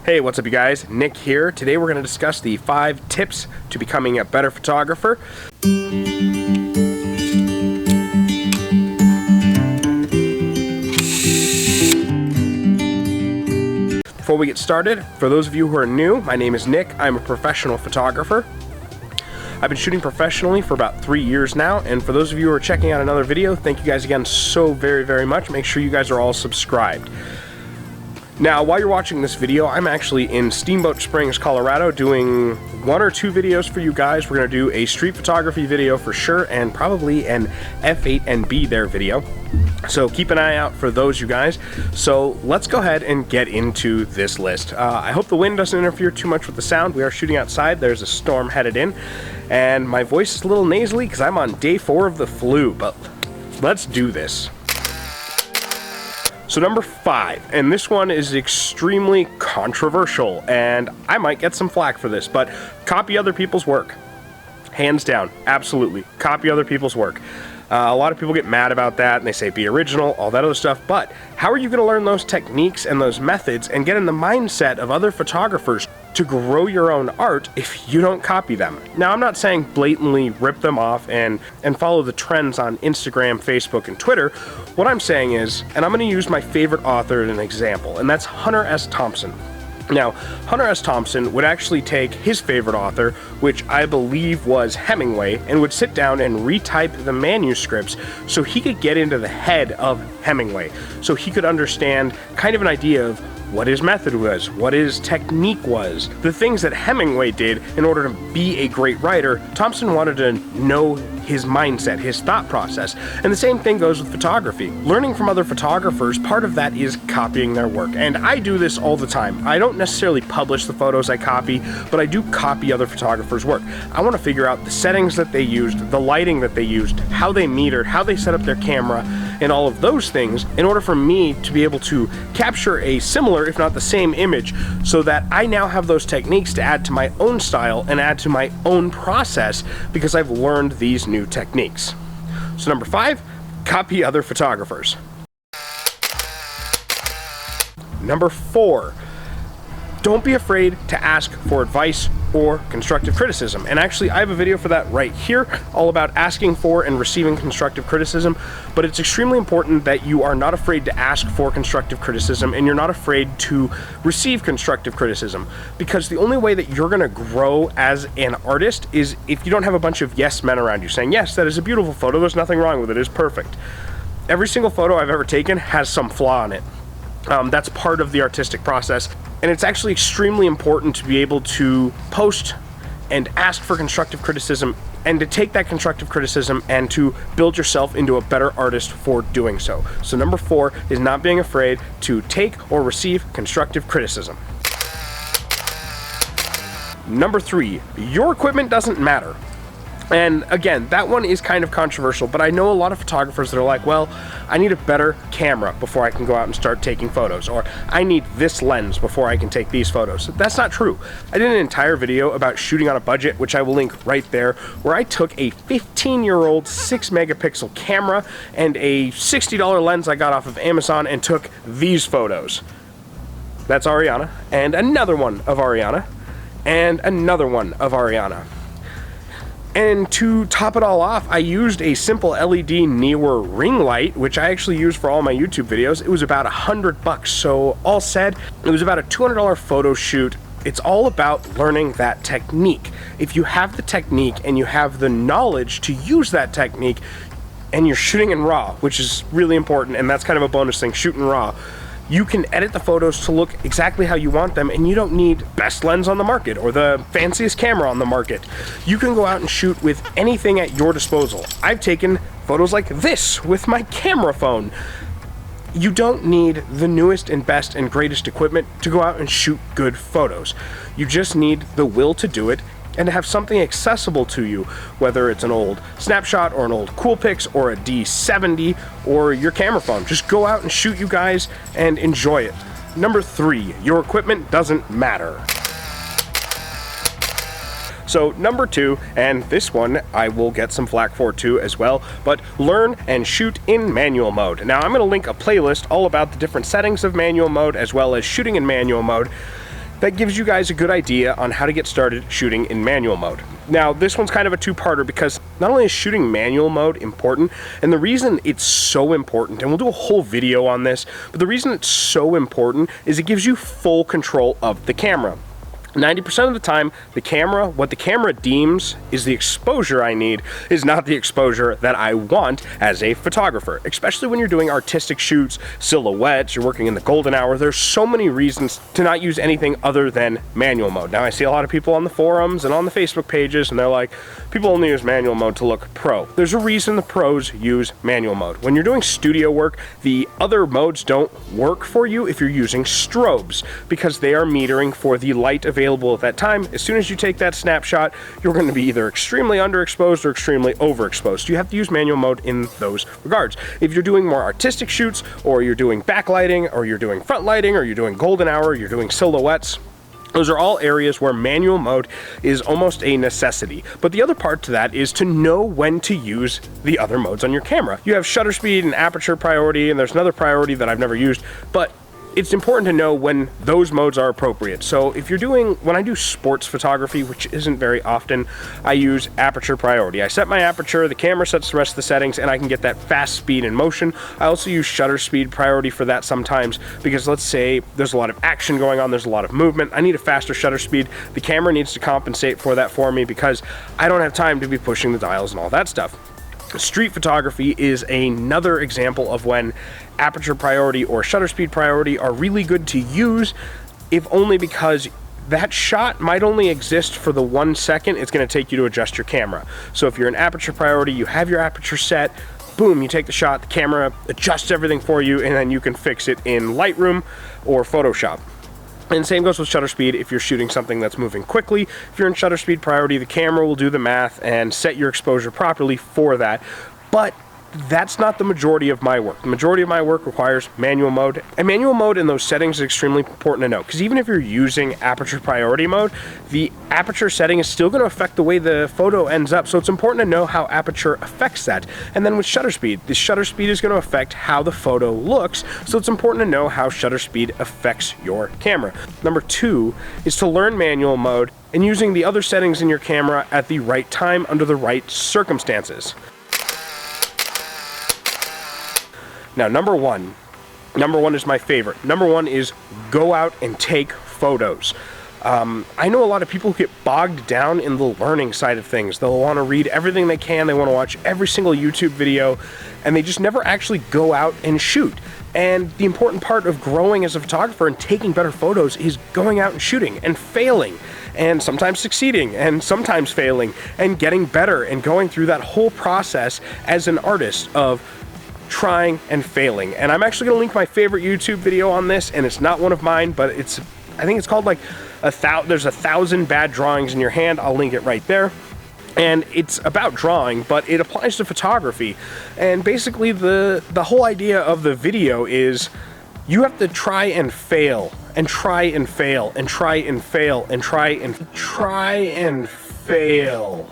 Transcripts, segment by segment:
Hey, what's up you guys? Nick here. Today we're going to discuss the 5 tips to becoming a better photographer. Before we get started, for those of you who are new, my name is Nick. I'm a professional photographer. I've been shooting professionally for about 3 years now, and for those of you who are checking out another video, thank you guys again so very much. Make sure you guys are all subscribed. Now, while you're watching this video, I'm actually in Steamboat Springs, Colorado, doing 1 or 2 videos for you guys. We're going to do a street photography video for sure, and probably an F8 and B there video. So keep an eye out for those, you guys. So let's go ahead and get into this list. I hope the wind doesn't interfere too much with the sound. We are shooting outside. There's a storm headed in, and my voice is a little nasally because I'm on day 4 of the flu, but let's do this. So number 5, and this one is extremely controversial, and I might get some flack for this, but copy other people's work. Hands down, absolutely. Copy other people's work. A lot of people get mad about that, and they say be original, all that other stuff, but how are you going to learn those techniques and those methods and get in the mindset of other photographers to grow your own art if you don't copy them? Now, I'm not saying blatantly rip them off and follow the trends on Instagram, Facebook, and Twitter. What I'm saying is, and I'm going to use my favorite author as an example, and that's Hunter S. Thompson. Now, Hunter S. Thompson would actually take his favorite author, which I believe was Hemingway, and would sit down and retype the manuscripts so he could get into the head of Hemingway, so he could understand kind of an idea of what his method was, what his technique was, the things that Hemingway did in order to be a great writer. Thompson wanted to know his mindset, his thought process. And the same thing goes with photography. Learning from other photographers, part of that is copying their work. And I do this all the time. I don't necessarily publish the photos I copy, but I do copy other photographers' work. I want to figure out the settings that they used, the lighting that they used, how they metered, how they set up their camera, and all of those things in order for me to be able to capture a similar, if not the same image, so that I now have those techniques to add to my own style and add to my own process because I've learned these new techniques. So number 5, copy other photographers. Number 4, don't be afraid to ask for advice or constructive criticism. And actually, I have a video for that right here, all about asking for and receiving constructive criticism. But it's extremely important that you are not afraid to ask for constructive criticism, and you're not afraid to receive constructive criticism. Because the only way that you're gonna grow as an artist is if you don't have a bunch of yes men around you saying, yes, that is a beautiful photo, there's nothing wrong with it, it's perfect. Every single photo I've ever taken has some flaw in it. That's part of the artistic process, and it's actually extremely important to be able to post and ask for constructive criticism, and to take that constructive criticism and to build yourself into a better artist for doing so. So number 4 is not being afraid to take or receive constructive criticism. Number 3, your equipment doesn't matter. And again, that one is kind of controversial, but I know a lot of photographers that are like, well, I need a better camera before I can go out and start taking photos, or I need this lens before I can take these photos. That's not true. I did an entire video about shooting on a budget, which I will link right there, where I took a 15-year-old 6 megapixel camera and a $60 lens I got off of Amazon and took these photos. That's Ariana, and another one of Ariana, and another one of Ariana. And to top it all off, I used a simple LED Neewer ring light, which I actually use for all my YouTube videos. It was about $100, so all said, it was about a $200 photo shoot. It's all about learning that technique. If you have the technique and you have the knowledge to use that technique, and you're shooting in RAW, which is really important, and that's kind of a bonus thing, shooting RAW, you can edit the photos to look exactly how you want them, and you don't need best lens on the market or the fanciest camera on the market. You can go out and shoot with anything at your disposal. I've taken photos like this with my camera phone. You don't need the newest and best and greatest equipment to go out and shoot good photos. You just need the will to do it and to have something accessible to you, whether it's an old snapshot or an old Coolpix or a D70 or your camera phone. Just go out and shoot, you guys, and enjoy it. Number 3, your equipment doesn't matter. So number 2, and this one I will get some flack for too as well, but learn and shoot in manual mode. Now I'm going to link a playlist all about the different settings of manual mode as well as shooting in manual mode. that gives you guys a good idea on how to get started shooting in manual mode. Now, this one's kind of a two-parter because not only is shooting manual mode important, and the reason it's so important, and we'll do a whole video on this, but the reason it's so important is it gives you full control of the camera. 90% of the time, what the camera deems is the exposure I need is not the exposure that I want as a photographer, especially when you're doing artistic shoots, silhouettes, you're working in the golden hour. There's so many reasons to not use anything other than manual mode. Now, I see a lot of people on the forums and on the Facebook pages, and they're like, people only use manual mode to look pro. There's a reason the pros use manual mode. When you're doing studio work, the other modes don't work for you if you're using strobes, because they are metering for the light available at that time. As soon as you take that snapshot, you're going to be either extremely underexposed or extremely overexposed. You have to use manual mode in those regards. If you're doing more artistic shoots, or you're doing backlighting, or you're doing front lighting, or you're doing golden hour, you're doing silhouettes, those are all areas where manual mode is almost a necessity. But the other part to that is to know when to use the other modes on your camera. You have shutter speed and aperture priority, and there's another priority that I've never used, but it's important to know when those modes are appropriate. So if you're when I do sports photography, which isn't very often, I use aperture priority. I set my aperture, the camera sets the rest of the settings, and I can get that fast speed and motion. I also use shutter speed priority for that sometimes, because let's say there's a lot of action going on, there's a lot of movement, I need a faster shutter speed. The camera needs to compensate for that for me, because I don't have time to be pushing the dials and all that stuff. Street photography is another example of when aperture priority or shutter speed priority are really good to use, if only because that shot might only exist for the 1 second it's going to take you to adjust your camera. So if you're in aperture priority, you have your aperture set, boom, you take the shot, the camera adjusts everything for you, and then you can fix it in Lightroom or Photoshop. And same goes with shutter speed if you're shooting something that's moving quickly. If you're in shutter speed priority, the camera will do the math and set your exposure properly for that. But that's not the majority of my work. The majority of my work requires manual mode. And manual mode in those settings is extremely important to know, because even if you're using aperture priority mode, the aperture setting is still going to affect the way the photo ends up. So it's important to know how aperture affects that. And then with shutter speed, the shutter speed is going to affect how the photo looks. So it's important to know how shutter speed affects your camera. Number 2 is to learn manual mode and using the other settings in your camera at the right time under the right circumstances. Now, number one is my favorite. Number 1 is go out and take photos. I know a lot of people get bogged down in the learning side of things. They'll want to read everything they can, they want to watch every single YouTube video, and they just never actually go out and shoot. And the important part of growing as a photographer and taking better photos is going out and shooting and failing, and sometimes succeeding and sometimes failing, and getting better and going through that whole process as an artist of trying and failing. And I'm actually going to link my favorite YouTube video on this, and it's not one of mine, but I think it's called like there's 1,000 bad drawings in your hand. I'll link it right there. And it's about drawing, but it applies to photography. And basically the whole idea of the video is you have to try and fail and try and fail and try and fail and try and fail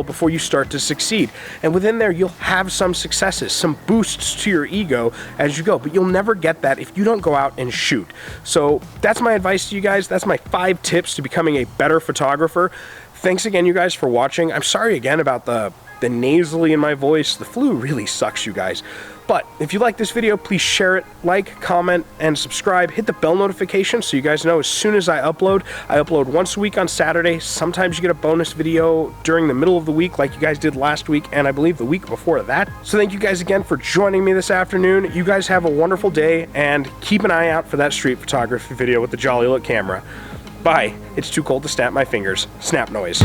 before you start to succeed. And within there, you'll have some successes, some boosts to your ego as you go, but you'll never get that if you don't go out and shoot. So that's my advice to you guys. That's my 5 tips to becoming a better photographer. Thanks again, you guys, for watching. I'm sorry again about the nasally in my voice. The flu really sucks, you guys. But if you like this video, please share it, like, comment, and subscribe. Hit the bell notification so you guys know as soon as I upload. I upload once a week on Saturday. Sometimes you get a bonus video during the middle of the week like you guys did last week, and I believe the week before that. So thank you guys again for joining me this afternoon. You guys have a wonderful day, and keep an eye out for that street photography video with the Jolly Look camera. Bye. It's too cold to snap my fingers. Snap noise.